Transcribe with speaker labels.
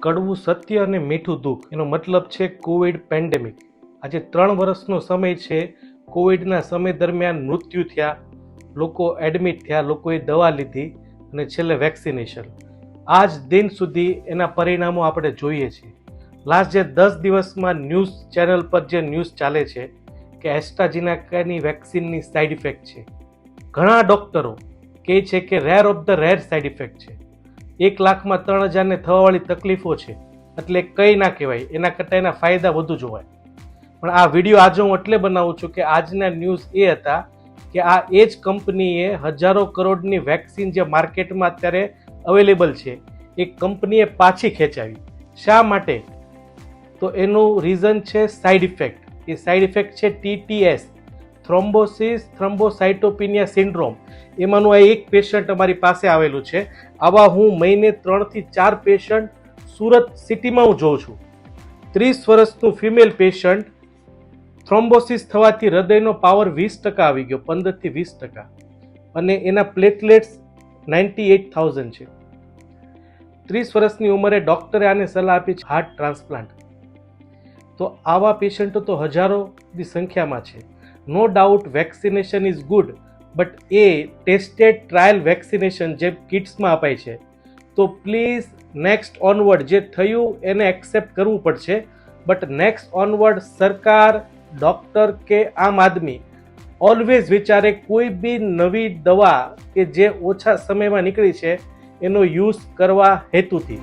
Speaker 1: કડવું સત્ય અને મીઠું દુઃખ, એનો મતલબ છે કોવિડ પેન્ડેમિક. આજે 3 વર્ષનો સમય છે. કોવિડના સમય દરમિયાન મૃત્યુ થયા, લોકો એડમિટ થયા, લોકોએ દવા લીધી અને છેલ્લે વેક્સિનેશન. આજ દિન સુધી એના પરિણામો આપણે જોઈએ છીએ. લાસ્ટ જે 10 દિવસમાં ન્યૂઝ ચેનલ પર જે ન્યૂઝ ચાલે છે કે એસ્ટ્રાઝેનેકાની વેક્સિનની સાઇડ ઇફેક્ટ છે. ઘણા ડૉક્ટરો કહે છે કે rare of the rare side effect છે. 1 લાખમાં 3,000ને થવાવાળી તકલીફો છે, એટલે કંઈ ના કહેવાય, એના કરતાં એના ફાયદા વધુ જોવાય. પણ આ વિડીયો આજે હું એટલે બનાવું છું કે આજના ન્યૂઝ એ હતા કે આ એ જ કંપનીએ હજારો કરોડની વેક્સિન જે માર્કેટમાં અત્યારે અવેલેબલ છે, એ કંપનીએ પાછી ખેંચાવી. શા માટે? તો એનું રીઝન છે સાઇડ ઇફેક્ટ. એ સાઇડ ઇફેક્ટ છે TTS, થ્રોમ્બોસિસ થ્રોમ્બોસાઇટોપિનિયા સિન્ડ્રોમ. એમાંનું આ એક પેશન્ટ અમારી પાસે આવેલું છે. આવા હું મહિને 3 થી 4 પેશન્ટ સુરત સિટીમાં હું જોઉં છું. 30 વર્ષનું ફિમેલ પેશન્ટ, થ્રોમ્બોસિસ થવાથી હૃદયનો પાવર 20% આવી ગયો, 15 થી 20%, અને એના પ્લેટલેટ્સ 98,000 છે. 30 વર્ષની ઉંમરે ડૉક્ટરે આને સલાહ આપી છે હાર્ટ ટ્રાન્સપ્લાન્ટ. તો આવા પેશન્ટો તો હજારોની સંખ્યામાં છે. No doubt vaccination is good, but a tested trial vaccination જે કિટ્સમાં અપાય છે. તો પ્લીઝ નેક્સ્ટ ઓનવર્ડ જે થયું એને એક્સેપ્ટ કરવું પડશે, બટ નેક્સ્ટ ઓનવર્ડ સરકાર, ડૉક્ટર કે આમ આદમી ઓલવેઝ વિચારે કોઈ બી નવી દવા કે જે ઓછા સમયમાં નીકળી છે એનો યુઝ કરવા હેતુથી.